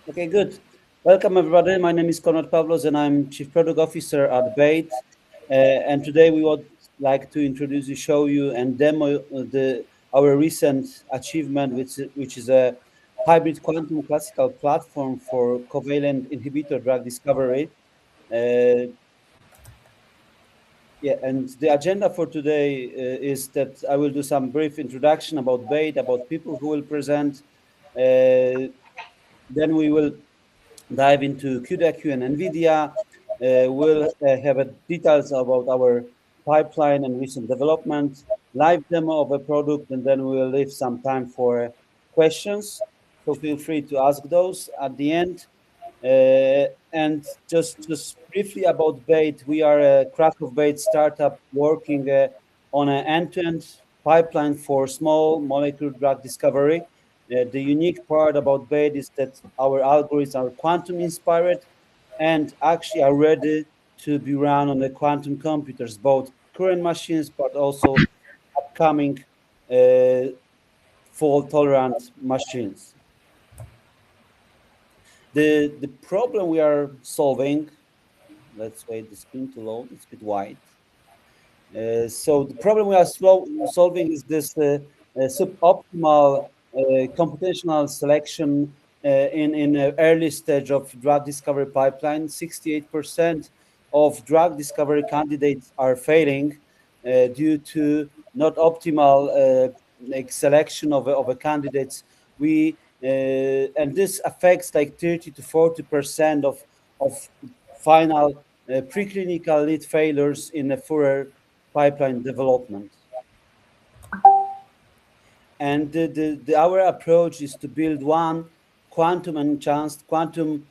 Okay, good. Welcome, everybody. My name is Konrad Pawlus, and I'm Chief Product Officer at BEIT. And today we would like to introduce you, show you, and demo our recent achievement, which is a hybrid quantum classical platform for covalent inhibitor drug discovery. Uh, yeah, and the agenda for today is that I will do some brief introduction about BEIT, about people who will present. Then we will dive into QDQ and NVIDIA. We'll have details about our pipeline and recent development, live demo of a product, and then we'll leave some time for questions. So feel free to ask those at the end. And just briefly about BEIT, we are a Kraków-based startup working on an end-to-end pipeline for small molecular drug discovery. The unique part about BEIT is that our algorithms are quantum inspired and actually are ready to be run on the quantum computers, both current machines but also upcoming fault tolerant machines. The problem we are solving, let's wait the screen to load, it's a bit wide. So the problem we are solving is this suboptimal computational selection in an early stage of drug discovery pipeline. 68% of drug discovery candidates are failing due to not optimal selection of a candidates. And this affects like 30 to 40% of final preclinical lead failures in a further pipeline development. And our approach is to build one quantum enhanced, quantum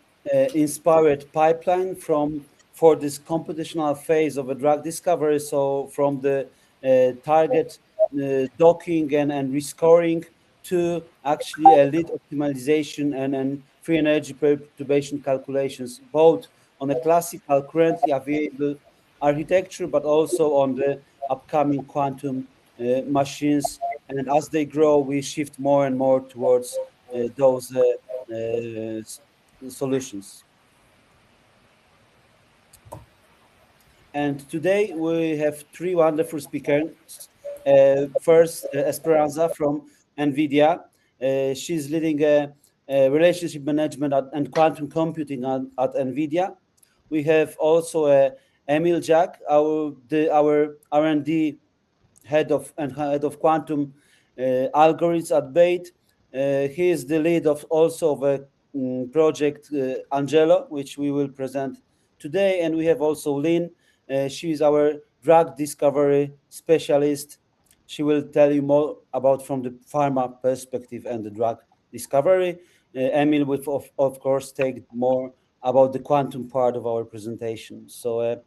inspired pipeline for this computational phase of a drug discovery. So from the target docking and rescoring to actually a lead optimization and free energy perturbation calculations, both on a classical currently available architecture, but also on the upcoming quantum machines. And as they grow, we shift more and more towards those solutions. And today we have three wonderful speakers. First, Esperanza from NVIDIA. She's leading a relationship management and quantum computing at NVIDIA. We have also Emil Żak, our R&D head of quantum algorithms at BEIT. He is the lead of a project Angelo, which we will present today. And we have also Linn. She is our drug discovery specialist. She will tell you more about from the pharma perspective and the drug discovery. Emil will, of course, take more about the quantum part of our presentation. So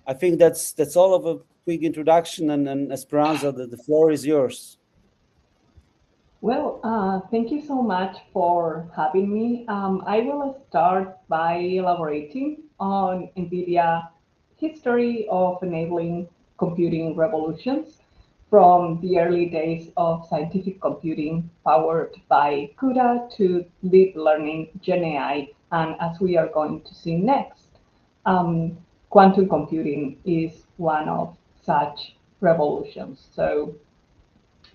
I think that's all of a quick introduction. And Esperanza, the floor is yours. Well, thank you so much for having me. I will start by elaborating on NVIDIA history of enabling computing revolutions from the early days of scientific computing powered by CUDA to deep learning Gen AI. And as we are going to see next, quantum computing is one of such revolutions. So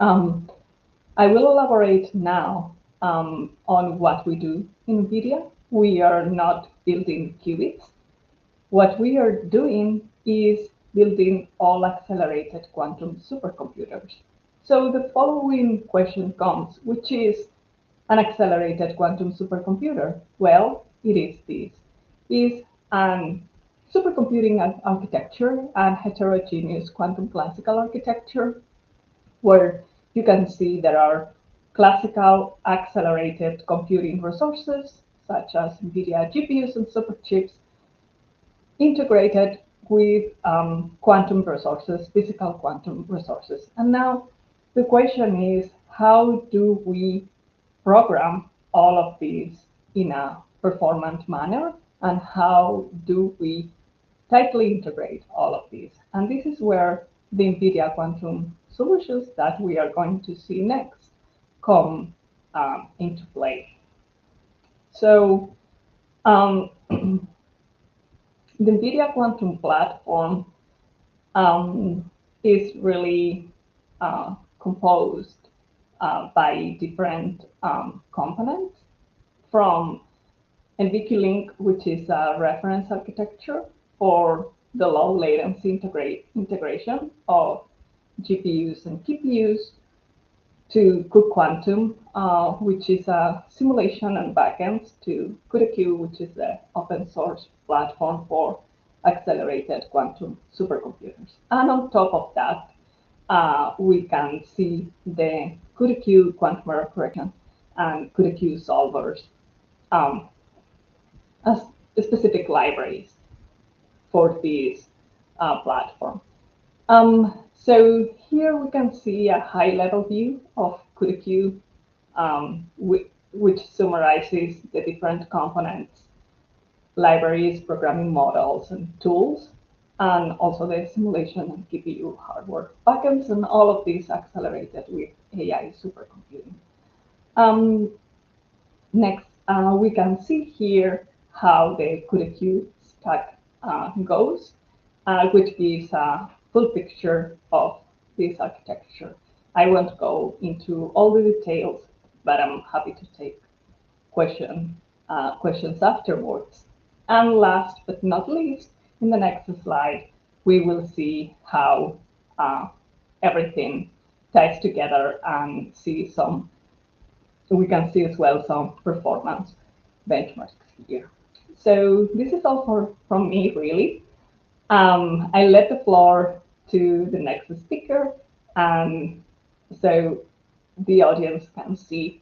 I will elaborate now on what we do in NVIDIA. We are not building qubits. What we are doing is building all accelerated quantum supercomputers. So the following question comes, which is an accelerated quantum supercomputer? Well, it is this. Is an supercomputing architecture and heterogeneous quantum classical architecture where you can see there are classical accelerated computing resources, such as NVIDIA GPUs and superchips, integrated with quantum resources, physical quantum resources. And now the question is, how do we program all of these in a performant manner? And how do we tightly integrate all of these? And this is where the NVIDIA quantum solutions that we are going to see next come into play. So The NVIDIA quantum platform is really composed by different components, from NVQ-Link, which is a reference architecture for the low latency integration of GPUs and TPUs, to cuQuantum, which is a simulation and backends, to CUDA-Q, which is the open source platform for accelerated quantum supercomputers. And on top of that, we can see the CUDA-Q quantum error correction and CUDA-Q solvers as specific libraries for this platform. So here we can see a high-level view of CUDA-Q, which summarizes the different components, libraries, programming models, and tools, and also the simulation and GPU hardware backends, and all of these accelerated with AI supercomputing. Next, we can see here how the CUDA-Q stack goes, which gives a full picture of this architecture. I won't go into all the details, but I'm happy to take questions afterwards. And last but not least, in the next slide, we will see how everything ties together and see some, we can see as well some performance benchmarks here. So this is all from me, really. I let the floor to the next speaker, so the audience can see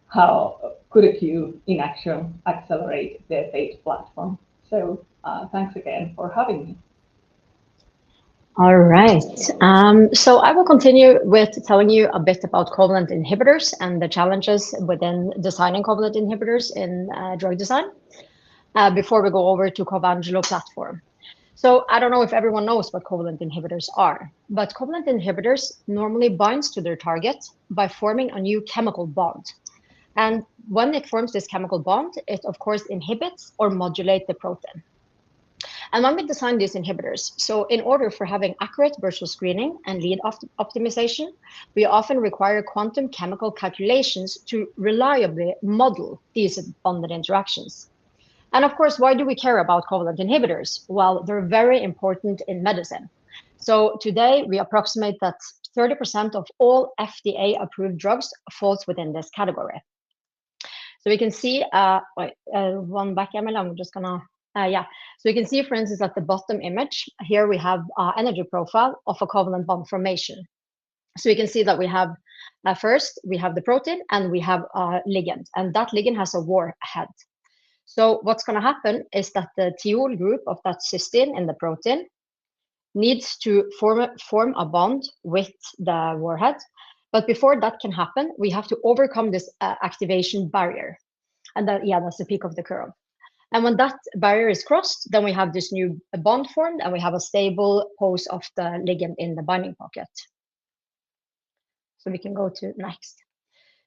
how CUDA-Q in action accelerate the BEIT platform. So thanks again for having me. All right. So I will continue with telling you a bit about covalent inhibitors and the challenges within designing covalent inhibitors in drug design before we go over to CovAngelo platform. So I don't know if everyone knows what covalent inhibitors are, but covalent inhibitors normally binds to their target by forming a new chemical bond. And when it forms this chemical bond, it of course inhibits or modulates the protein. And when we design these inhibitors, so in order for having accurate virtual screening and lead optimization, we often require quantum chemical calculations to reliably model these bonded interactions. And of course, why do we care about covalent inhibitors? Well, they're very important in medicine. So today we approximate that 30% of all FDA-approved drugs falls within this category. So we can see, one back, Emil, I'm just gonna, yeah. So you can see, for instance, at the bottom image, here we have energy profile of a covalent bond formation. So you can see that we have, first, we have the protein and we have a ligand, and that ligand has a warhead. So what's gonna happen is that the thiol group of that cysteine in the protein needs to form a bond with the warhead. But before that can happen, we have to overcome this activation barrier. And that, yeah, that's the peak of the curve. And when that barrier is crossed, then we have this new bond formed and we have a stable pose of the ligand in the binding pocket. So we can go to next.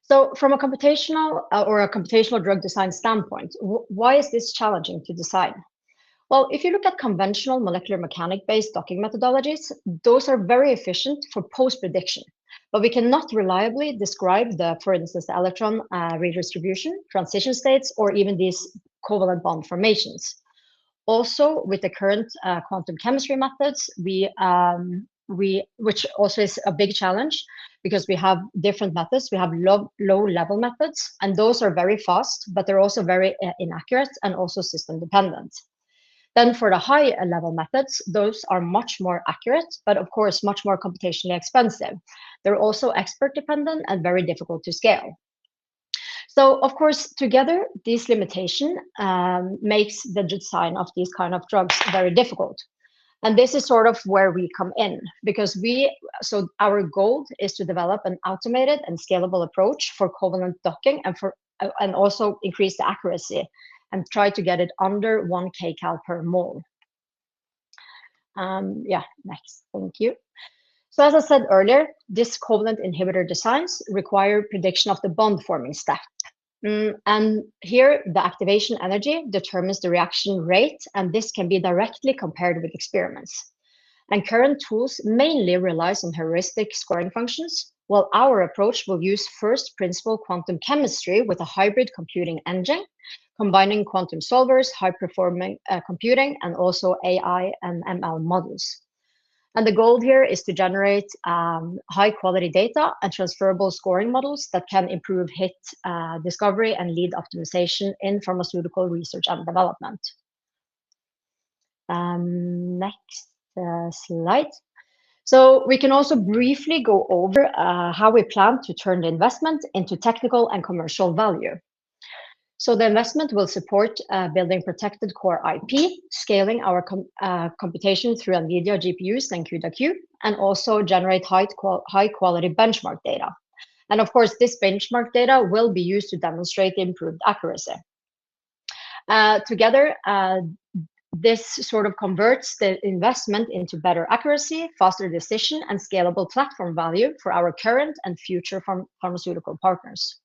So from a computational or a computational drug design standpoint, why is this challenging to design? Well, if you look at conventional molecular mechanic-based docking methodologies, those are very efficient for post-prediction, but we cannot reliably describe the, for instance, the electron redistribution, transition states, or even these covalent bond formations. Also, with the current quantum chemistry methods, which also is a big challenge because we have different methods. We have low-level methods, and those are very fast, but they're also very inaccurate and also system-dependent. Then for the high-level methods, those are much more accurate, but of course, much more computationally expensive. They're also expert-dependent and very difficult to scale. So of course, together, this limitation makes the design of these kind of drugs very difficult. And this is sort of where we come in, because so our goal is to develop an automated and scalable approach for covalent docking and also increase the accuracy and try to get it under 1 kcal per mole. Yeah, next, thank you. So as I said earlier, this covalent inhibitor designs require prediction of the bond forming step. And here, the activation energy determines the reaction rate, and this can be directly compared with experiments. And current tools mainly relies on heuristic scoring functions, while our approach will use first principle quantum chemistry with a hybrid computing engine, combining quantum solvers, high-performing computing, and also AI and ML models. And the goal here is to generate high-quality data and transferable scoring models that can improve hit discovery and lead optimization in pharmaceutical research and development. Next slide. So we can also briefly go over how we plan to turn the investment into technical and commercial value. So the investment will support building protected core IP, scaling our computation through NVIDIA GPUs and CUDA-Q, and also generate high-quality benchmark data. And of course, this benchmark data will be used to demonstrate improved accuracy. Together, this sort of converts the investment into better accuracy, faster decision, and scalable platform value for our current and future pharmaceutical partners.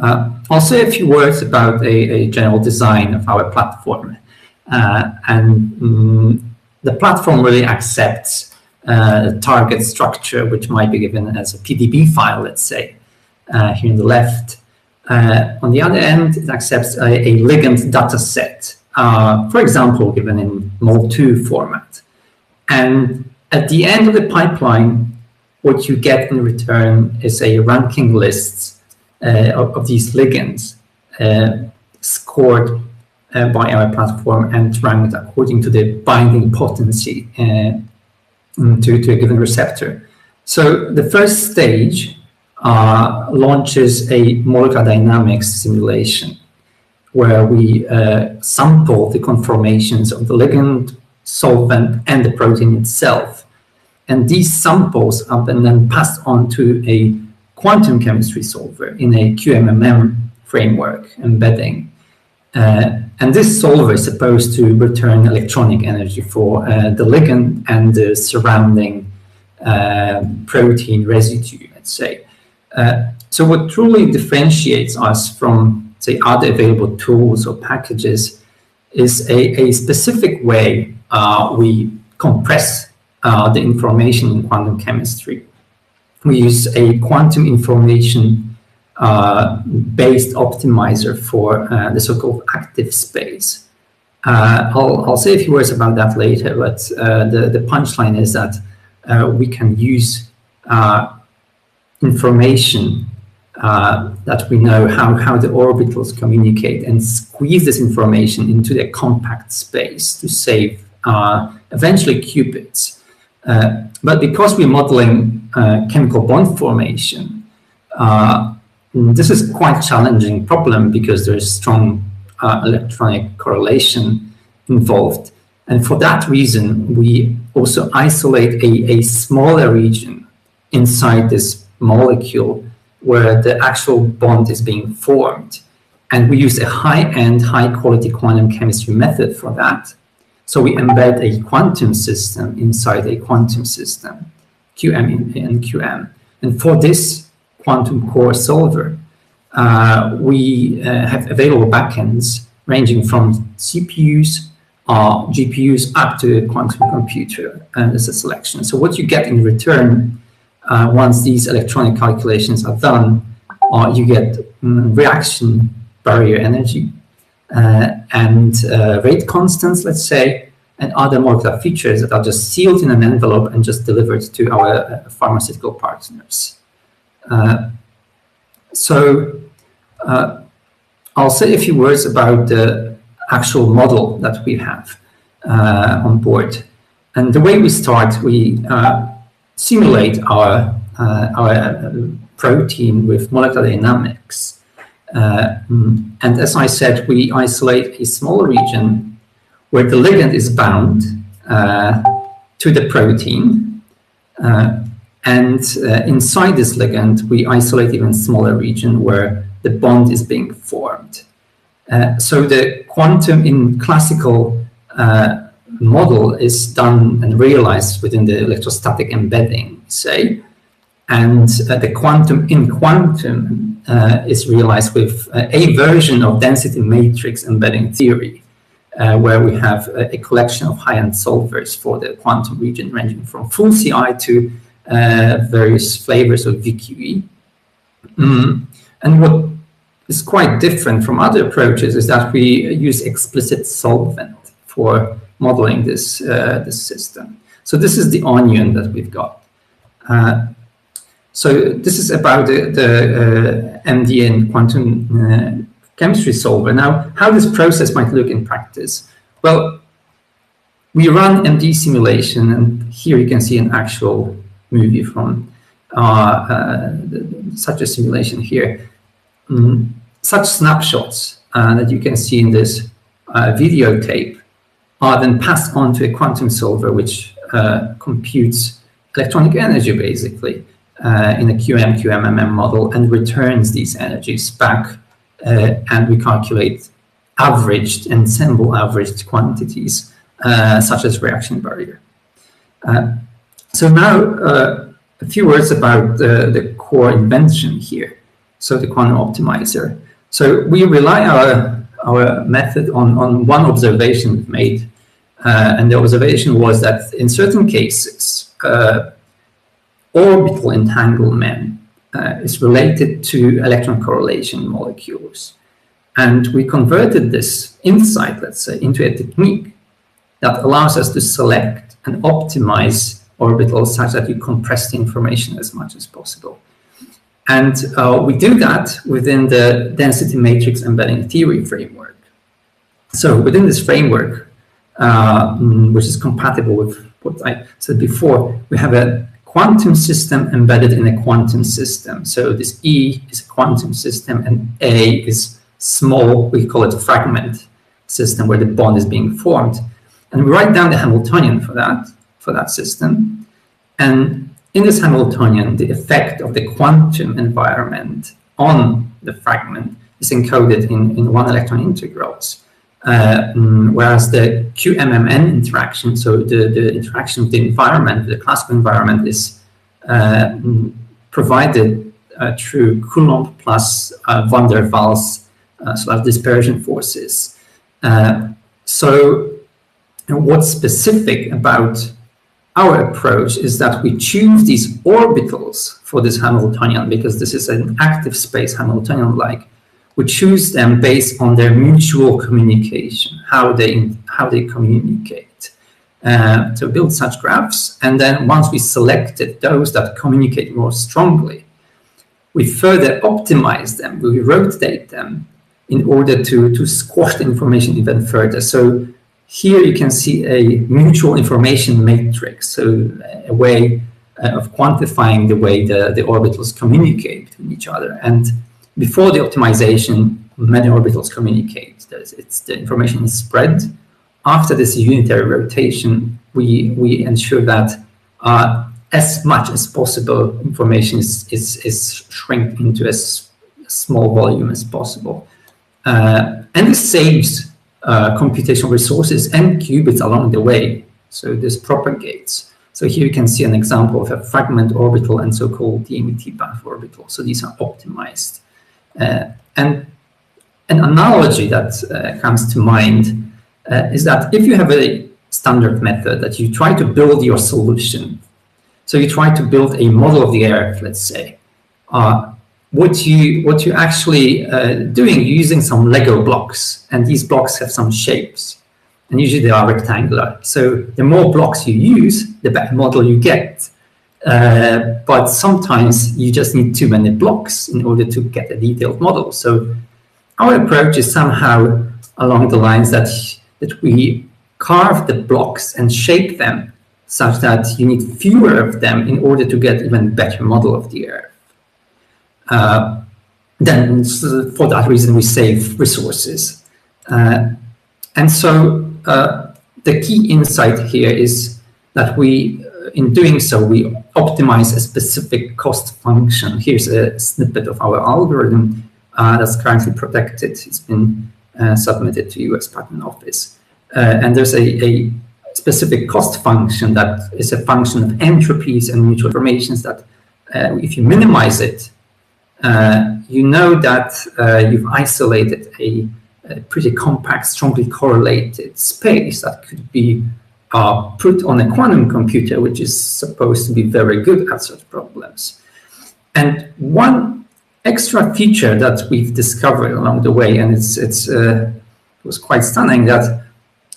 I'll say a few words about a general design of our platform. The platform really accepts a target structure, which might be given as a PDB file, let's say, here on the left. On the other end, it accepts a ligand data set, for example, given in MOL2 format. And at the end of the pipeline, what you get in return is a ranking list of these ligands scored by our platform and ranked according to the binding potency to a given receptor. So the first stage launches a molecular dynamics simulation where we sample the conformations of the ligand, solvent, and the protein itself. And these samples are then passed on to a quantum chemistry solver in a QMMM framework embedding. And this solver is supposed to return electronic energy for the ligand and the surrounding protein residue, let's say. So what truly differentiates us from, say, other available tools or packages is a specific way we compress the information in quantum chemistry. We use a quantum information based optimizer for the so-called active space. I'll say a few words about that later, but the punchline is that we can use information that we know how the orbitals communicate and squeeze this information into the compact space to save eventually qubits. But because we're modeling chemical bond formation, this is quite challenging problem because there's strong electronic correlation involved. And for that reason, we also isolate a smaller region inside this molecule where the actual bond is being formed. And we use a high-end, high-quality quantum chemistry method for that. So we embed a quantum system inside a quantum system, QM and QM. And for this quantum core solver, we have available backends ranging from CPUs or GPUs up to a quantum computer as a selection. So what you get in return once these electronic calculations are done, you get reaction barrier energy and rate constants, let's say, and other molecular features that are just sealed in an envelope and just delivered to our pharmaceutical partners. So I'll say a few words about the actual model that we have on board. And the way we start, we simulate our protein with molecular dynamics. And as I said, we isolate a small region where the ligand is bound to the protein. And inside this ligand, we isolate even smaller region where the bond is being formed. So the quantum in classical model is done and realized within the electrostatic embedding, say. And the quantum in quantum is realized with a version of density matrix embedding theory, where we have a collection of high-end solvers for the quantum region ranging from full CI to various flavors of VQE. And what is quite different from other approaches is that we use explicit solvent for modeling this system. So this is the onion that we've got. So this is about the MDN quantum chemistry solver. Now, how this process might look in practice? Well, we run MD simulation, and here you can see an actual movie from such a simulation here. Such snapshots that you can see in this videotape are then passed on to a quantum solver, which computes electronic energy, basically, in a QM-QMMM model, and returns these energies back, and we calculate averaged, ensemble averaged quantities, such as reaction barrier. So now, a few words about the core invention here, so the quantum optimizer. So we rely our method on one observation we've made, and the observation was that in certain cases, orbital entanglement is related to electron correlation molecules. And we converted this insight, let's say, into a technique that allows us to select and optimize orbitals such that you compress the information as much as possible. And we do that within the density matrix embedding theory framework. So within this framework, which is compatible with what I said before, we have a quantum system embedded in a quantum system. So this E is a quantum system, and A is small, we call it a fragment system where the bond is being formed. And we write down the Hamiltonian for that system. And in this Hamiltonian, the effect of the quantum environment on the fragment is encoded in one electron integrals. Whereas the QMMN interaction, so the interaction with the environment, the classical environment, is provided through Coulomb plus van der Waals dispersion forces. So what's specific about our approach is that we choose these orbitals for this Hamiltonian, because this is an active space Hamiltonian-like. We choose them based on their mutual communication, how they communicate. To build such graphs, and then once we selected those that communicate more strongly, we further optimize them, we rotate them in order to squash the information even further. So here you can see a mutual information matrix, so a way of quantifying the way the orbitals communicate with each other. And before the optimization, many orbitals communicate. The information is spread. After this unitary rotation, we ensure that as much as possible information is shrinked into as small volume as possible. And this saves computational resources and qubits along the way. So this propagates. So here you can see an example of a fragment orbital and so-called DMET path orbital. So these are optimized. And an analogy that comes to mind is that if you have a standard method that you try to build your solution, so you try to build a model of the Earth, let's say, what you actually doing, using some Lego blocks, and these blocks have some shapes, and usually they are rectangular. So the more blocks you use, the better model you get. But sometimes you just need too many blocks in order to get a detailed model. So our approach is somehow along the lines that we carve the blocks and shape them such that you need fewer of them in order to get even better model of the Earth. Then for that reason, we save resources. And so the key insight here is that in doing so, we optimize a specific cost function. Here's a snippet of our algorithm that's currently protected. It's been submitted to US Patent Office. And there's a specific cost function that is a function of entropies and mutual informations that if you minimize it, you know that you've isolated a pretty compact, strongly correlated space that could be put on a quantum computer, which is supposed to be very good at such problems. And one extra feature that we've discovered along the way, and it was quite stunning, that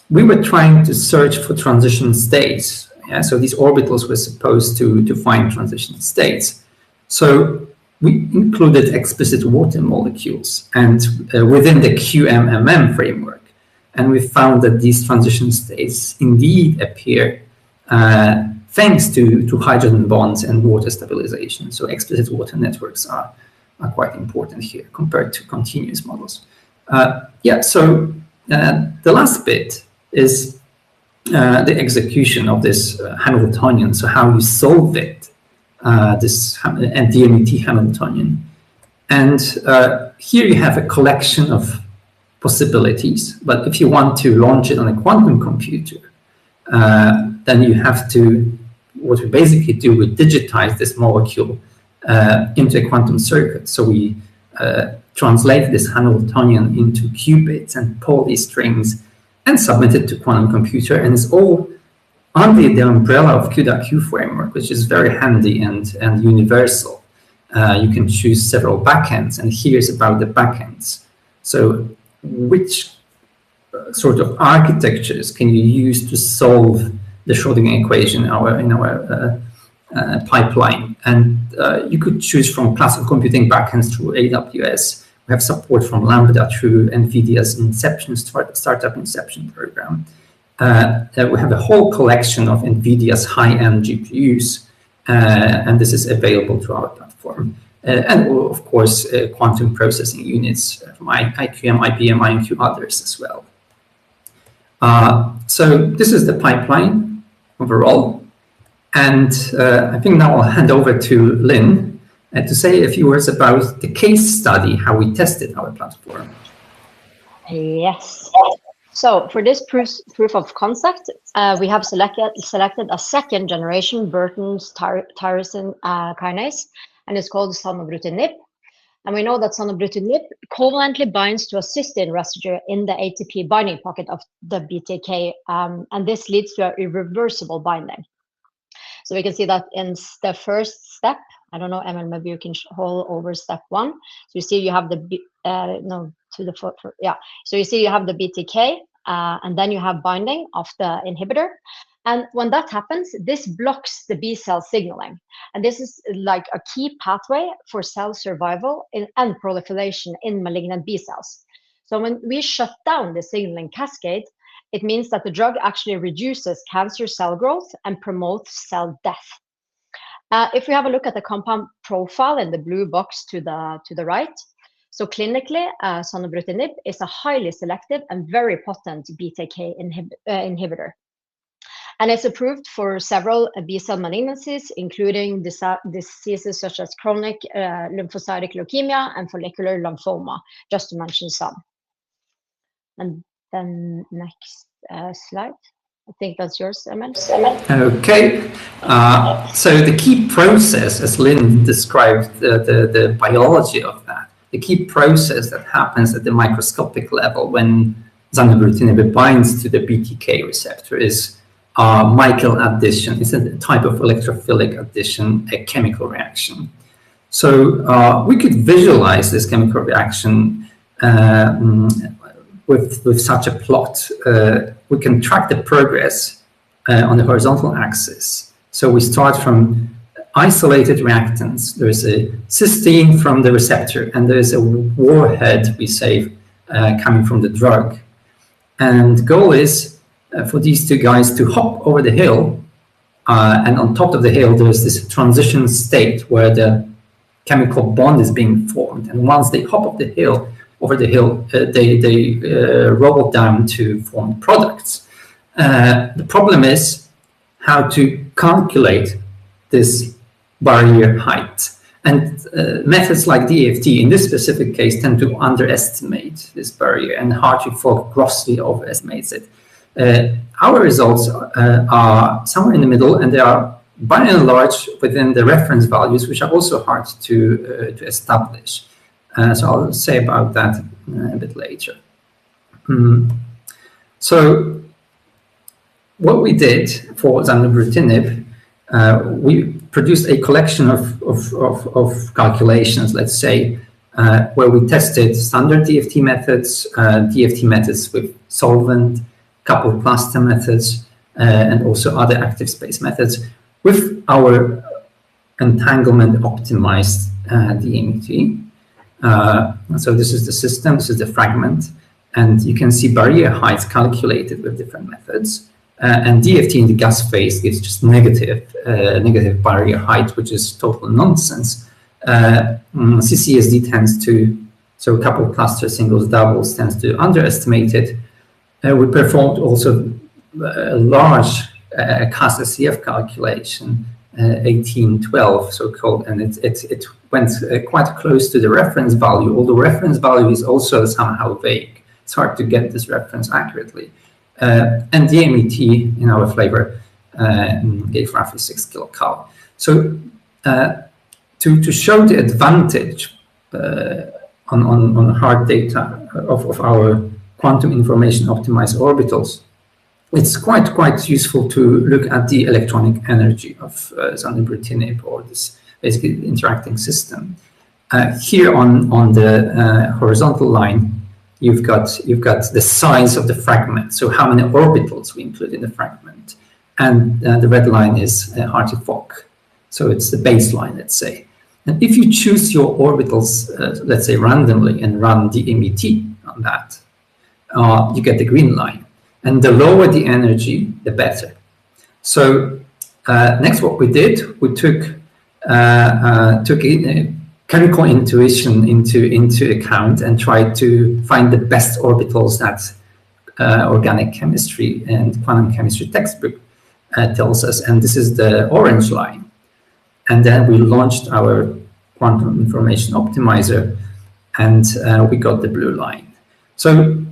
we were trying to search for transition states. Yeah? So these orbitals were supposed to find transition states. So we included explicit water molecules and within the QMMM framework. And we found that these transition states indeed appear thanks to hydrogen bonds and water stabilization. So explicit water networks are quite important here compared to continuous models. So the last bit is the execution of this Hamiltonian, so how you solve it, this DMET Hamiltonian. And here you have a collection of possibilities, but if you want to launch it on a quantum computer, then you have to, what we basically do, we digitize this molecule into a quantum circuit. So we translate this Hamiltonian into qubits and pull these strings and submit it to quantum computer, and it's all under the umbrella of Q.Q framework, which is very handy and universal. You can choose several backends, and here's about the backends. So which sort of architectures can you use to solve the Schrödinger equation in our pipeline? And you could choose from classical computing backends through AWS. We have support from Lambda through NVIDIA's Inception, startup Inception program. We have a whole collection of NVIDIA's high-end GPUs, and this is available to our platform. And of course, quantum processing units from IQM, IBM, IonQ, others as well. So this is the pipeline overall. And I think now I'll hand over to Linn to say a few words about the case study, how we tested our platform. Yes. So for this proof of concept, we have selected a second generation Burton's tyrosine kinase, and it's called Zanubrutinib. And we know that Zanubrutinib covalently binds to a cysteine residue in the ATP binding pocket of the BTK, and this leads to an irreversible binding. So we can see that in the first step, I don't know, Emil, maybe you can hold over step 1. So you see you have the, So you see you have the BTK, and then you have binding of the inhibitor. And when that happens, this blocks the B cell signaling. And this is like a key pathway for cell survival and proliferation in malignant B cells. So when we shut down the signaling cascade, it means that the drug actually reduces cancer cell growth and promotes cell death. If we have a look at the compound profile in the blue box to the right, so clinically, Zanubrutinib is a highly selective and very potent BTK inhibitor. And it's approved for several B-cell malignancies, including diseases such as chronic lymphocytic leukemia and follicular lymphoma, just to mention some. And then next slide. I think that's yours, Emil. Okay. So the key process, as Linn described, the biology of that, the key process that happens at the microscopic level when Zanubrutinib binds to the BTK receptor is Michael addition. It's a type of electrophilic addition, a chemical reaction. So we could visualize this chemical reaction with such a plot. We can track the progress on the horizontal axis. So we start from isolated reactants. There is a cysteine from the receptor, and there is a warhead, we say, coming from the drug. And the goal is for these two guys to hop over the hill, and on top of the hill there is this transition state where the chemical bond is being formed. And once they hop over the hill, they roll down to form products. The problem is how to calculate this barrier height. And methods like DFT, in this specific case, tend to underestimate this barrier, and Hartree-Fock grossly overestimates it. Our results are somewhere in the middle, and they are by and large within the reference values, which are also hard to establish. So I'll say about that a bit later. So what we did for Zanubrutinib, we produced a collection of calculations, let's say, where we tested standard DFT methods with solvent, coupled cluster methods, and also other active space methods with our entanglement optimized DMET. So this is the system, this is the fragment, and you can see barrier heights calculated with different methods. And DFT in the gas phase gives just negative barrier height, which is total nonsense. CCSD tends to, so a couple of cluster singles, doubles tends to underestimate it. We performed also a large CAS-SCF calculation, 1812 so-called, and it went quite close to the reference value, although reference value is also somehow vague. It's hard to get this reference accurately. And the MET in our flavor gave roughly 6 kilocalories. So to show the advantage on hard data of our quantum information optimized orbitals, it's quite useful to look at the electronic energy of Zanubrutinib, or this basically interacting system. Here on the horizontal line, you've got the size of the fragment, so how many orbitals we include in the fragment, and the red line is Hartree-Fock, so it's the baseline, let's say. And if you choose your orbitals, let's say randomly, and run the MET on that, you get the green line. And the lower the energy, the better. So next, what we did, we took chemical intuition into account and tried to find the best orbitals that organic chemistry and quantum chemistry textbook tells us. And this is the orange line. And then we launched our quantum information optimizer, and we got the blue line. So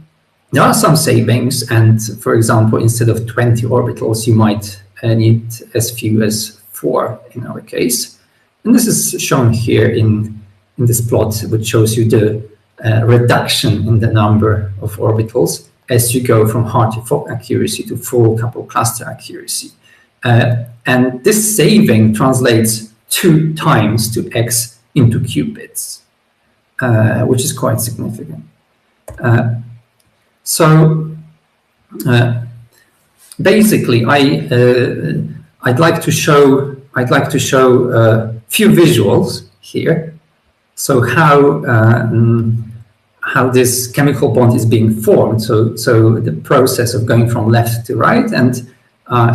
there are some savings, and for example, instead of 20 orbitals, you might need as few as 4 in our case. And this is shown here in this plot, which shows you the reduction in the number of orbitals as you go from Hartree-Fock accuracy to full couple cluster accuracy. And this saving translates 2 times to x into qubits, which is quite significant. So basically, I'd like to show a few visuals here. So how this chemical bond is being formed. So the process of going from left to right, and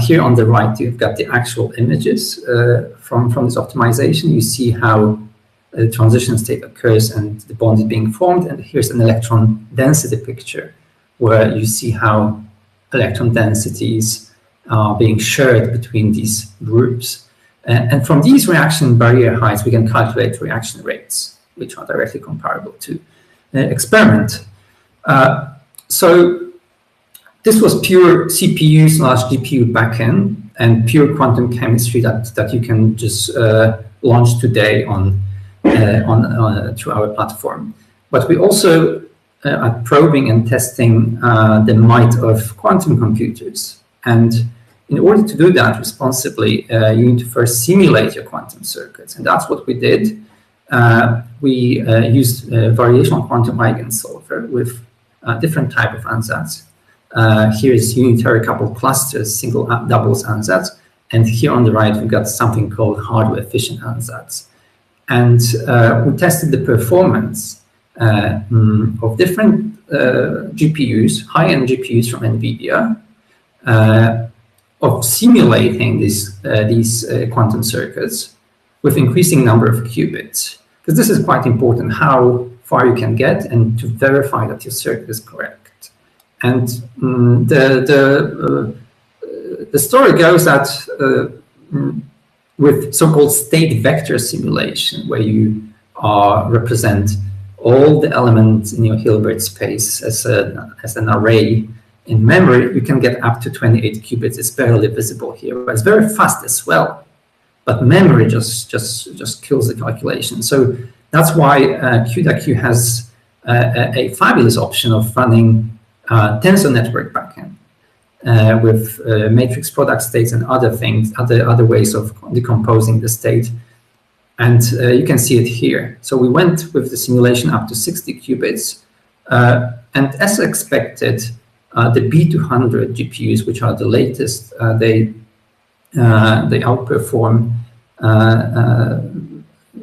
here on the right you've got the actual images from this optimization. You see how the transition state occurs and the bond is being formed, and here's an electron density picture, where you see how electron densities are being shared between these groups. And from these reaction barrier heights, we can calculate reaction rates, which are directly comparable to experiment. So this was pure CPU/GPU backend and pure quantum chemistry that you can just launch today on through our platform. But we also are probing and testing the might of quantum computers. And in order to do that responsibly, you need to first simulate your quantum circuits. And that's what we did. We used variational quantum eigensolver with different type of ansatz. Here is unitary coupled clusters, single doubles ansatz. And here on the right, we've got something called hardware efficient ansatz. And we tested the performance of different GPUs, high-end GPUs from NVIDIA, of simulating these quantum circuits with increasing number of qubits. Because this is quite important, how far you can get and to verify that your circuit is correct. And the story goes that with so-called state vector simulation, where you represent all the elements in your Hilbert space as an array in memory, you can get up to 28 qubits. It's barely visible here, but it's very fast as well. but memory just kills the calculation. So that's why CUDA-Q has a fabulous option of running tensor network backend with matrix product states and other things, other ways of decomposing the state. And you can see it here. So we went with the simulation up to 60 qubits. And as expected, the B200 GPUs, which are the latest, they outperform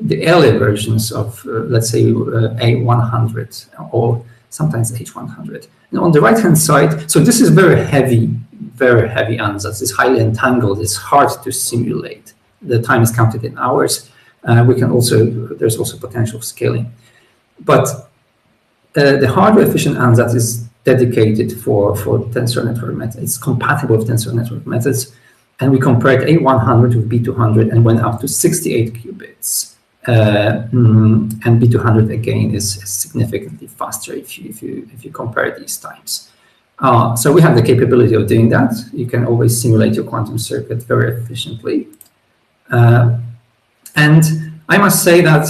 the earlier versions of, let's say, A100 or sometimes H100. And on the right-hand side, so this is very heavy ansatz. It's highly entangled. It's hard to simulate. The time is counted in hours. There's also potential for scaling. But the hardware efficient ansatz is dedicated for tensor network methods. It's compatible with tensor network methods. And we compared A100 with B200 and went up to 68 qubits. And B200 again is significantly faster if you compare these times. So we have the capability of doing that. You can always simulate your quantum circuit very efficiently. And I must say that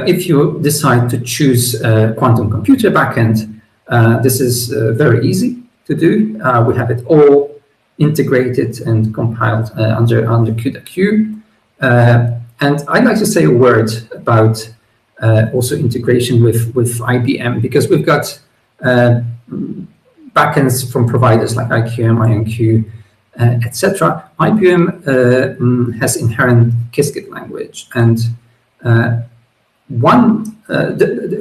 if you decide to choose a quantum computer backend, this is very easy to do. We have it all integrated and compiled under CUDA-Q. And I'd like to say a word about also integration with IBM, because we've got backends from providers like IQM, IonQ, etc. IBM has inherent Qiskit language, and the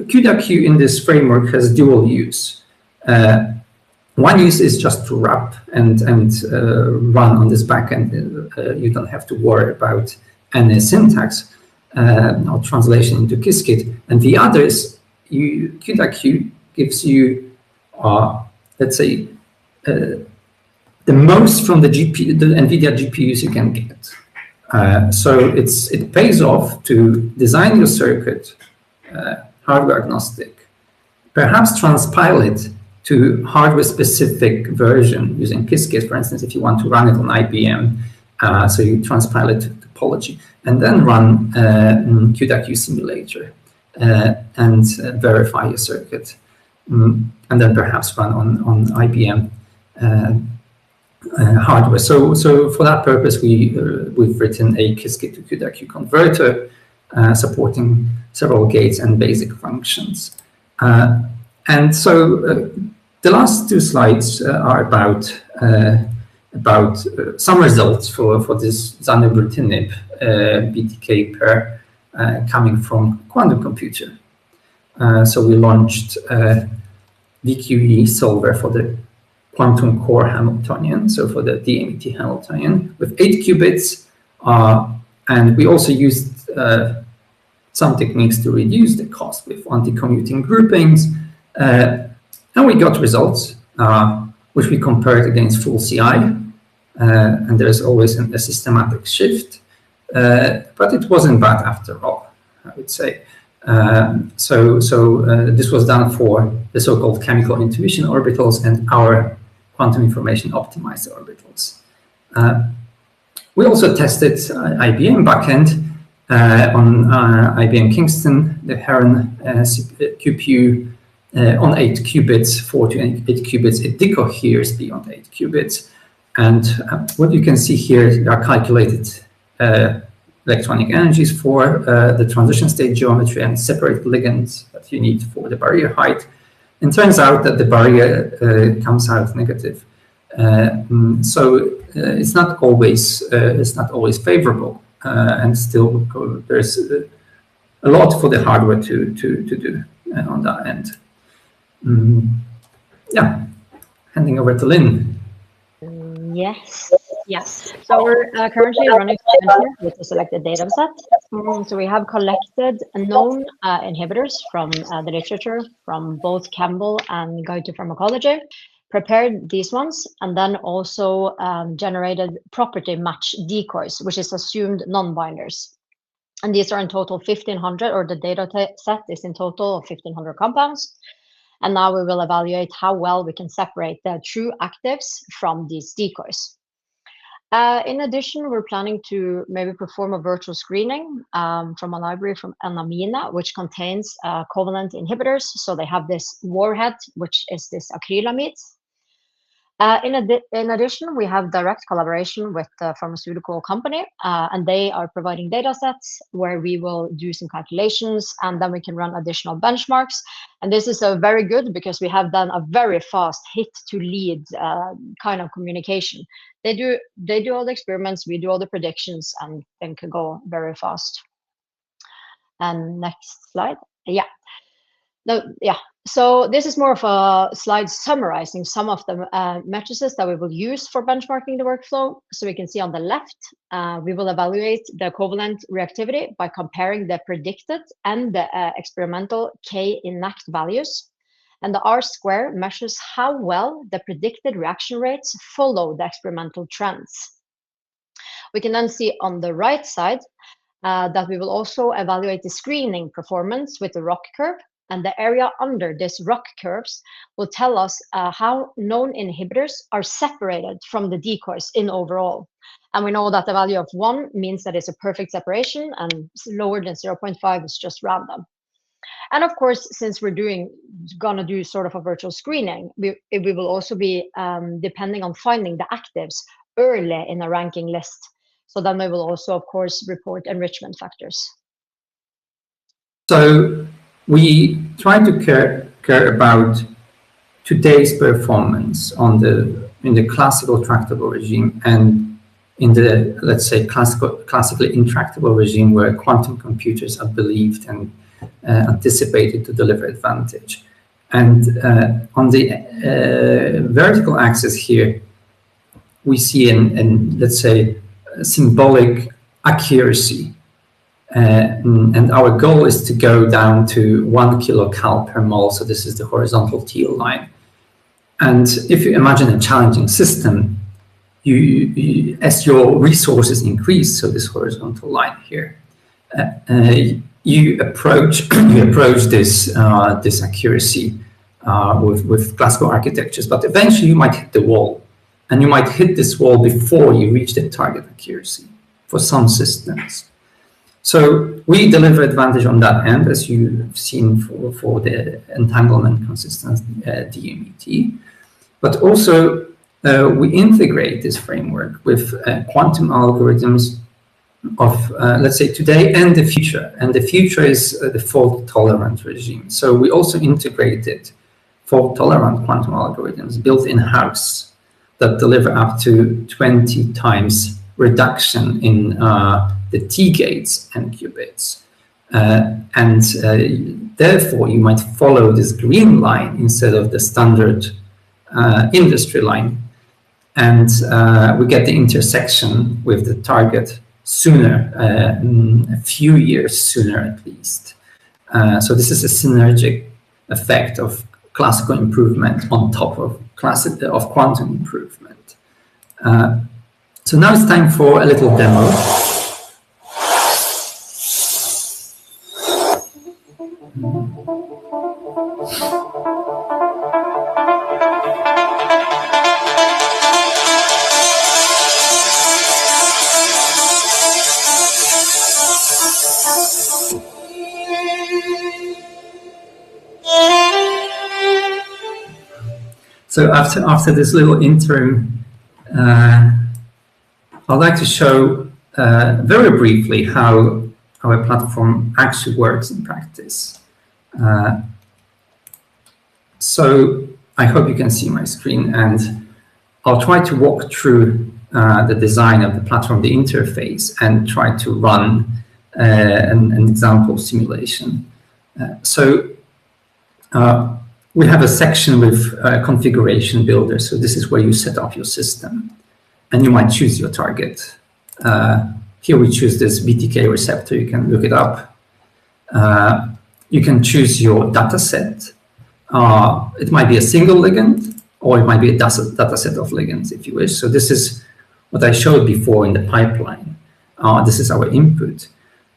CUDA-Q in this framework has dual use. One use is just to wrap and run on this backend. You don't have to worry about any syntax or translation into Qiskit. And the other is CUDA-Q gives you, let's say, the most from the NVIDIA GPUs you can get. So it pays off to design your circuit hardware agnostic, perhaps transpile it to hardware-specific version using Qiskit, for instance, if you want to run it on IBM. So you transpile it to topology, and then run CUDA-Q simulator and verify your circuit, and then perhaps run on IBM hardware. So for that purpose, we've written a Qiskit to CUDA-Q converter supporting several gates and basic functions. And so the last two slides are about some results for this Zanubrutinib BTK pair coming from quantum computer. So we launched VQE solver for the quantum core Hamiltonian, so for the DMET Hamiltonian with 8 qubits, and we also used some techniques to reduce the cost with anti-commuting groupings, and we got results which we compared against full CI, and there's always a systematic shift, but it wasn't bad after all, I would say. So this was done for the so-called chemical intuition orbitals and our quantum information optimized orbitals. We also tested IBM backend on IBM Kingston, the Heron QPU on 8 qubits, 4 to 8 qubits. It decoheres beyond 8 qubits. And what you can see here are calculated electronic energies for the transition state geometry and separate ligands that you need for the barrier height. And turns out that the barrier comes out negative. So it's not always favorable, and still there's a lot for the hardware to do on that end. Yeah, handing over to Linn. Yes. So we're currently running with the selected data set. So we have collected known inhibitors from the literature from both Campbell and Guide to Pharmacology, prepared these ones, and then also generated property match decoys, which is assumed non-binders. And these are in total 1,500, or the data set is in total of 1,500 compounds. And now we will evaluate how well we can separate the true actives from these decoys. In addition, we're planning to maybe perform a virtual screening from a library from Anamina, which contains covalent inhibitors. So they have this warhead, which is this acrylamide. In addition, we have direct collaboration with the pharmaceutical company, and they are providing data sets where we will do some calculations, and then we can run additional benchmarks. And this is very good because we have done a very fast hit to lead kind of communication. They do all the experiments, we do all the predictions, and then can go very fast. And next slide. Yeah. No, yeah. So this is more of a slide summarizing some of the matrices that we will use for benchmarking the workflow. So we can see on the left, we will evaluate the covalent reactivity by comparing the predicted and the experimental K intact values. And the R-square measures how well the predicted reaction rates follow the experimental trends. We can then see on the right side that we will also evaluate the screening performance with the ROC curve. And the area under this ROC curves will tell us how known inhibitors are separated from the decoys in overall. And we know that the value of 1 means that it's a perfect separation, and lower than 0.5 is just random. And of course, since we're gonna do sort of a virtual screening, we will also be depending on finding the actives early in a ranking list. So then we will also, of course, report enrichment factors. So we try to care about today's performance in the classical tractable regime and in the, let's say, classically intractable regime where quantum computers are believed and anticipated to deliver advantage. And on the vertical axis here, we see let's say, symbolic accuracy. And our goal is to go down to 1 kilocalorie per mole. So this is the horizontal teal line. And if you imagine a challenging system, you as your resources increase, so this horizontal line here, you approach this accuracy with classical architectures. But eventually you might hit the wall, and you might hit this wall before you reach the target accuracy for some systems. So we deliver advantage on that end, as you've seen for the entanglement consistent DMET. But also we integrate this framework with quantum algorithms of, let's say, today and the future. And the future is the fault-tolerant regime. So we also integrated fault-tolerant quantum algorithms built in-house that deliver up to 20 times reduction in the T-gates and qubits. Therefore, you might follow this green line instead of the standard industry line. And we get the intersection with the target sooner, a few years sooner at least. So this is a synergic effect of classical improvement on top of quantum improvement. So now it's time for a little demo. So after this little interim, I'd like to show very briefly how our platform actually works in practice. So I hope you can see my screen, and I'll try to walk through the design of the platform, the interface, and try to run an example simulation. We have a section with configuration builder. So this is where you set up your system, and you might choose your target. Here we choose this BTK receptor. You can look it up. You can choose your data set. It might be a single ligand, or it might be a data set of ligands if you wish. So this is what I showed before in the pipeline. This is our input.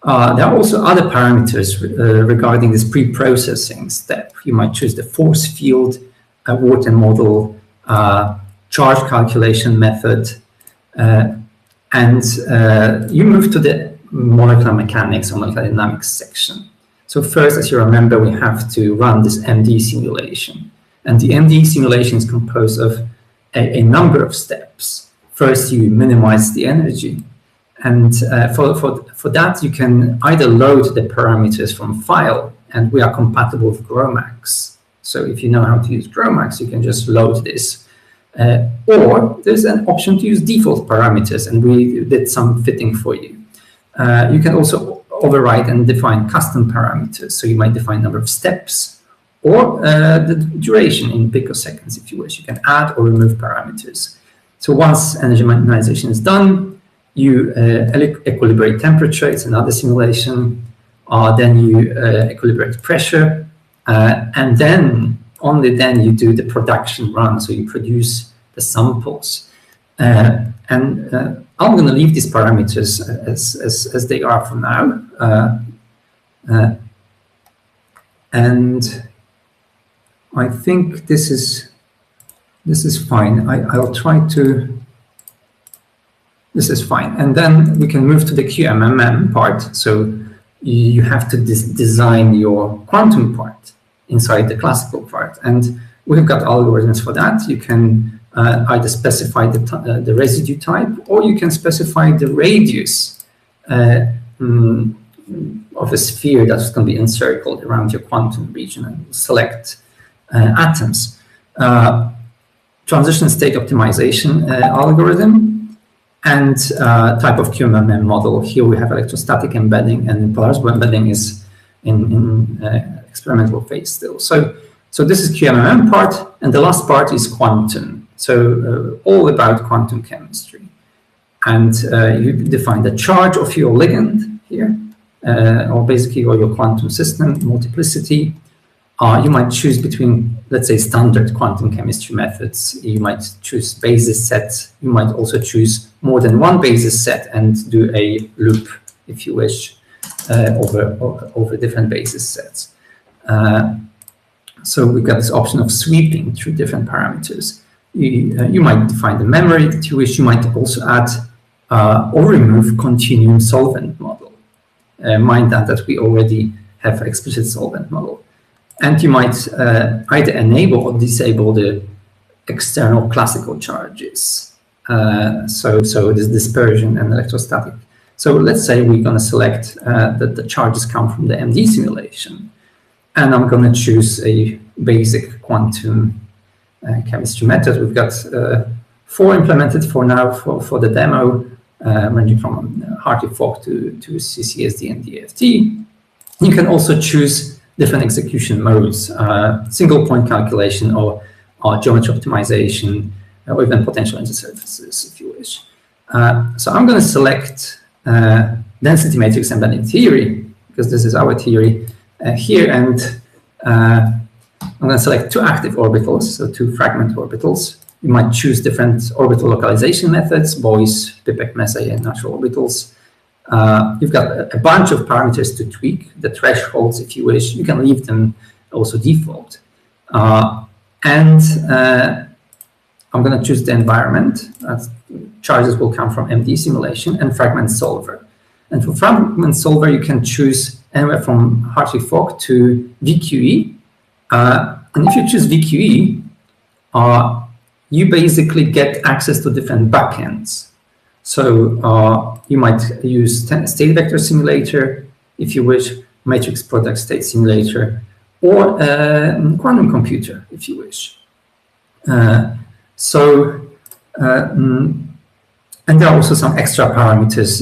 There are also other parameters regarding this pre-processing step. You might choose the force field, Wharton model, charge calculation method. And you move to the molecular mechanics or molecular dynamics section. So first, as you remember, we have to run this MD simulation. And the MD simulation is composed of a number of steps. First, you minimize the energy. And for that, you can either load the parameters from file, and we are compatible with GROMACS. So if you know how to use GROMACS, you can just load this. Or there's an option to use default parameters, and we did some fitting for you. You can also override and define custom parameters. So you might define number of steps or the duration in picoseconds, if you wish. You can add or remove parameters. So once energy minimization is done, you equilibrate temperature. It's another simulation. Then you equilibrate pressure. And then, only then, you do the production run. So you produce the samples. I'm going to leave these parameters as they are for now. And I think this is fine. I'll try to. This is fine. And then we can move to the QMMM part. So you have to design your quantum part inside the classical part. And we've got algorithms for that. You can either specify the residue type, or you can specify the radius of a sphere that's going to be encircled around your quantum region, and select atoms. Transition state optimization algorithm, and type of QMMM model. Here we have electrostatic embedding, and polarizable embedding is in experimental phase still. So this is QMMM part, and the last part is quantum. So all about quantum chemistry. And you define the charge of your ligand here, or basically your quantum system, multiplicity. You might choose between, let's say, standard quantum chemistry methods. You might choose basis sets. You might also choose more than one basis set and do a loop, if you wish, over different basis sets. So we've got this option of sweeping through different parameters. You might define the memory that you wish. You might also add or remove continuum solvent model. Mind that we already have explicit solvent model. And you might either enable or disable the external classical charges. So this dispersion and electrostatic. So let's say we're going to select that the charges come from the MD simulation. And I'm going to choose a basic quantum chemistry method. We've got 4 implemented for now for the demo, ranging from Hartree-Fock to CCSD and DFT. You can also choose different execution modes, single point calculation or geometry optimization, or even potential intersurfaces, if you wish. So I'm going to select density matrix embedding theory, because this is our theory here, and I'm going to select 2 active orbitals, so 2 fragment orbitals. You might choose different orbital localization methods, Boyce, Pipek, Messier, and natural orbitals. You've got a bunch of parameters to tweak, the thresholds, if you wish. You can leave them also default. And I'm going to choose the environment. Charges will come from MD simulation and fragment solver. And for fragment solver, you can choose anywhere from Hartree-Fock to VQE. And if you choose VQE, you basically get access to different backends. So you might use state vector simulator, if you wish, matrix product state simulator, or quantum computer, if you wish. And there are also some extra parameters,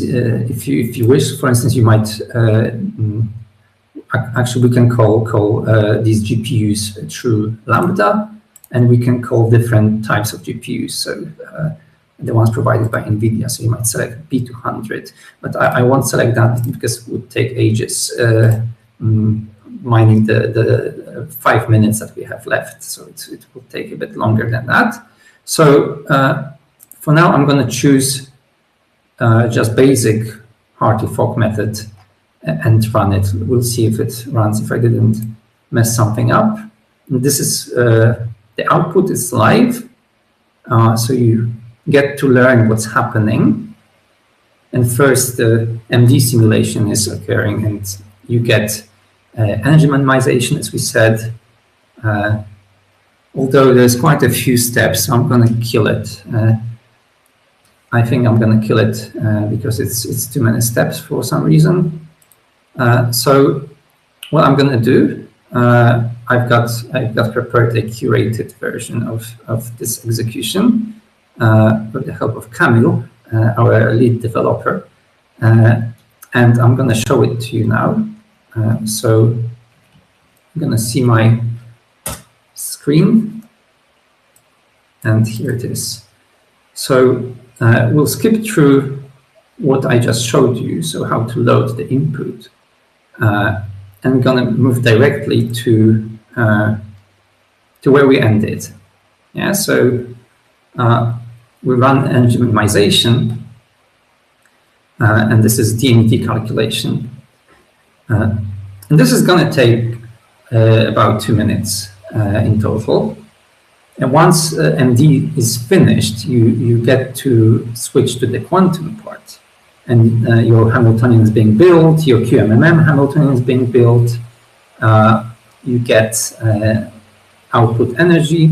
if you wish. For instance, you might actually we can call these GPUs through Lambda, and we can call different types of GPUs. So the ones provided by NVIDIA. So you might select B200, but I won't select that because it would take ages mining the 5 minutes that we have left. So it will take a bit longer than that. So for now, I'm going to choose just basic Hartree-Fock method and run it. We'll see if it runs, if I didn't mess something up. And this is the output is live, so you get to learn what's happening. And first, the MD simulation is occurring, and you get energy minimization, as we said. Although there's quite a few steps, so I'm going to kill it. I think I'm going to kill it because it's too many steps for some reason. So what I'm going to do, I've got prepared a curated version of this execution with the help of Kamil, our lead developer, and I'm going to show it to you now. So I'm going to see my screen, and here it is. So we'll skip through what I just showed you, so how to load the input. I'm going to move directly to where we ended. Yeah, so we run energy minimization, and this is DMD calculation. And this is going to take about 2 minutes in total. And once MD is finished, you get to switch to the quantum part. And your Hamiltonian is being built, your QMMM Hamiltonian is being built. You get output energy,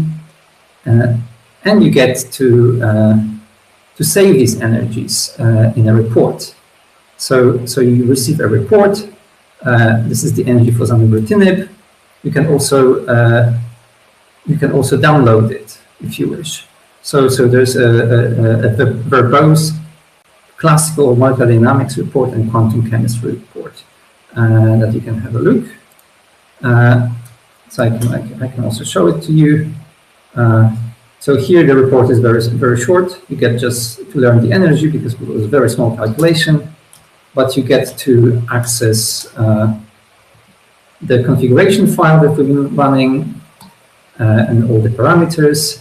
and you get to save these energies in a report. So you receive a report. This is the energy for Zanubrutinib. You can also download it if you wish. So there's a verbose classical molecular dynamics report and quantum chemistry report that you can have a look. So I can also show it to you. So here the report is very short. You get just to learn the energy because it was a very small calculation, but you get to access the configuration file that we've been running and all the parameters,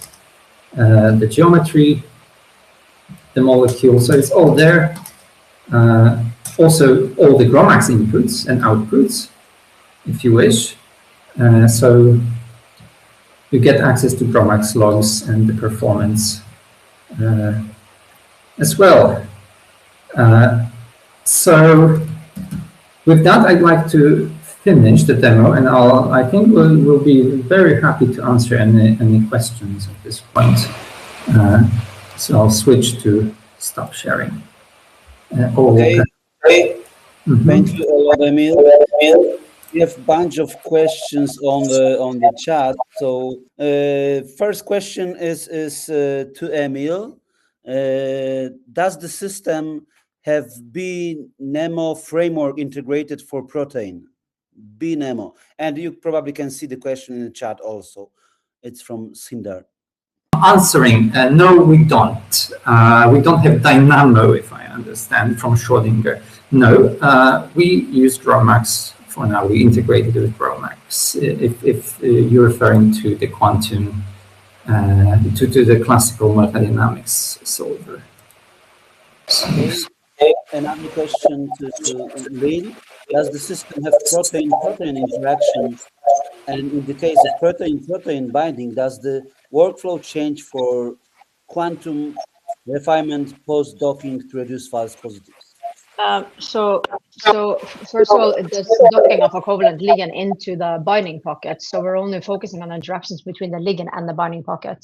the geometry, the molecule, so it's all there. Also, all the GROMACS inputs and outputs, if you wish. So you get access to GROMACS logs and the performance as well. So with that, I'd like to finish the demo, and I think we'll be very happy to answer any questions at this point. So I'll switch to stop sharing. Okay. Thank you a lot, Emil. We have a bunch of questions on the chat. So first question is to Emil. Does the system have BNEMO framework integrated for protein? BNEMO. And you probably can see the question in the chat also. It's from Sindar. Answering, no, we don't. We don't have Dynamo, if I understand, from Schrödinger. No, we use GROMACS for now. We integrated with GROMACS. If you're referring to the quantum, to the classical molecular dynamics solver. Okay. Another question to Linn. Does the system have protein-protein interaction? And in the case of protein-protein binding, does the workflow change for quantum refinement post-docking to reduce false positives? So first of all, there's docking of a covalent ligand into the binding pocket. So we're only focusing on interactions between the ligand and the binding pocket.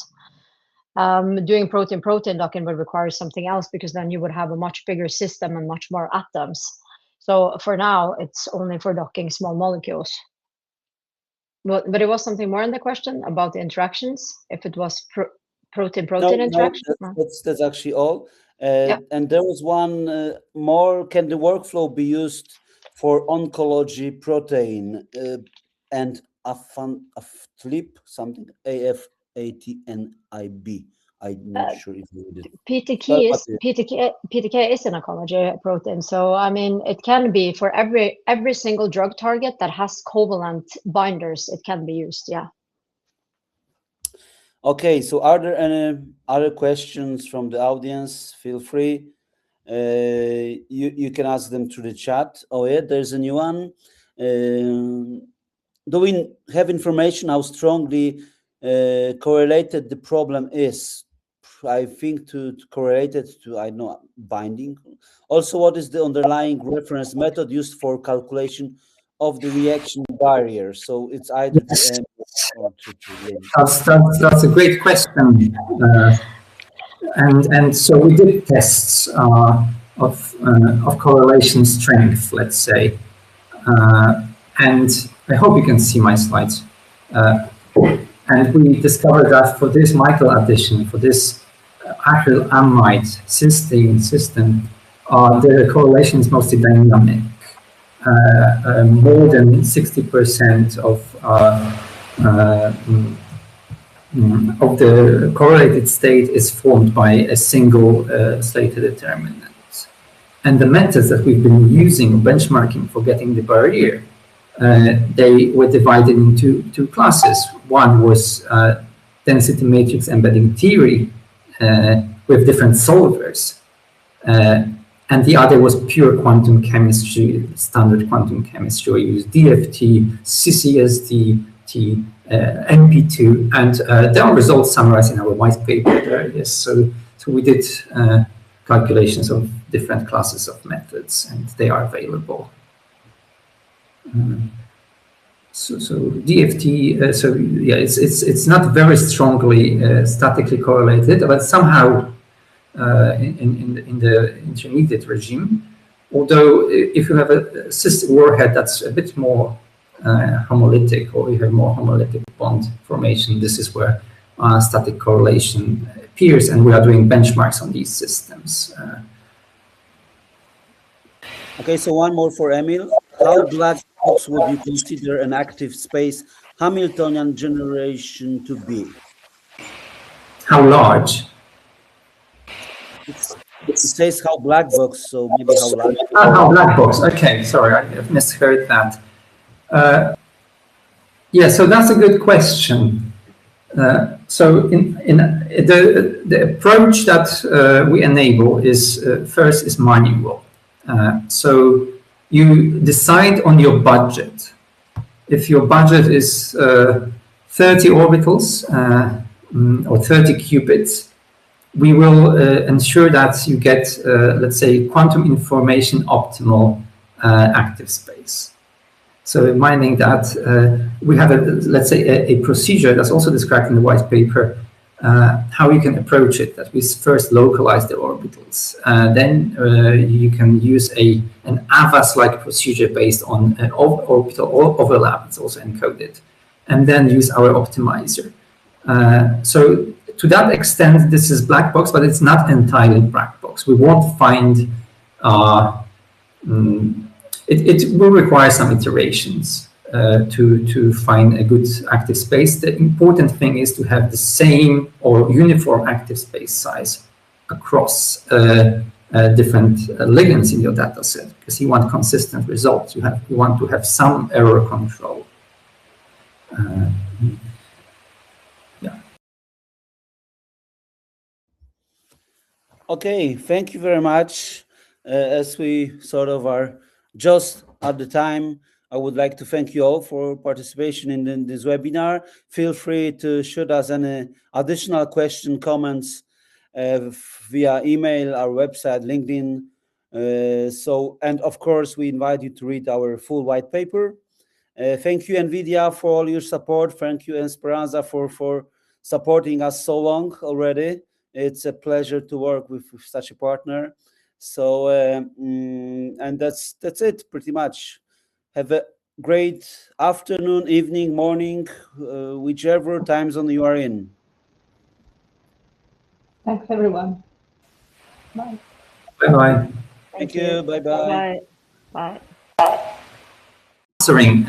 Doing protein-protein docking would require something else, because then you would have a much bigger system and much more atoms. So for now, it's only for docking small molecules. But it was something more in the question about the interactions, if it was protein-protein interaction? That's actually all. Yeah. And there was one more. Can the workflow be used for oncology protein and AFTLIP, something, AFATNIB? I'm not sure if you did. PTK is an oncology protein, so I mean it can be for every single drug target that has covalent binders. It can be used, yeah. Okay, so are there any other questions from the audience? Feel free. You can ask them through the chat. Oh yeah, there's a new one. Do we have information how strongly correlated the problem is? I think, to correlate it to, I know, binding. Also, what is the underlying reference method used for calculation of the reaction barrier? So it's either to M or to Linn. That's a great question. And so we did tests of correlation strength, let's say. And I hope you can see my slides. And we discovered that for this Michael addition, for this acrylamide cysteine system, the correlation is mostly dynamic. More than 60% of the correlated state is formed by a single Slater determinant. And the methods that we've been using, benchmarking for getting the barrier, they were divided into two classes. One was density matrix embedding theory with different solvers. And the other was pure quantum chemistry, standard quantum chemistry. We used DFT, CCSD, MP2, and there are results summarized in our white paper there. Yes, so we did calculations of different classes of methods, and they are available. So DFT, so yeah, it's not very strongly statically correlated, but somehow in the intermediate regime. Although if you have a cis warhead that's a bit more homolytic, or you have more homolytic bond formation, this is where static correlation appears, and we are doing benchmarks on these systems. Okay, so one more for Emil. How black box would you consider an active space Hamiltonian generation to be? How large? It says how black box, so maybe how large. How black box. Okay, sorry, I misheard that. Yeah, so that's a good question. So in the approach that we enable is first is manual. So you decide on your budget. If your budget is 30 orbitals or 30 qubits, we will ensure that you get, let's say, quantum information optimal active space. So meaning that we have, let's say, a procedure that's also described in the white paper, how you can approach it, that we first localize the orbitals. Then you can use an AVAS-like procedure based on an orbital overlap. It's also encoded. And then use our optimizer. So to that extent, this is black box, but it's not entirely black box. We won't find, it will require some iterations to find a good active space. The important thing is to have the same or uniform active space size across different ligands in your data set, because you want consistent results. You want to have some error control. Okay, thank you very much. As we sort of are just at the time, I would like to thank you all for participation in this webinar. Feel free to shoot us any additional question, comments via email, our website, LinkedIn. And of course, we invite you to read our full white paper. Thank you, NVIDIA, for all your support. Thank you, Esperanza, for supporting us so long already. It's a pleasure to work with such a partner. So, and that's it pretty much. Have a great afternoon, evening, morning, whichever time zone you are in. Thanks, everyone. Bye. Bye-bye. Thank you. Bye-bye. Bye. Bye. Answering.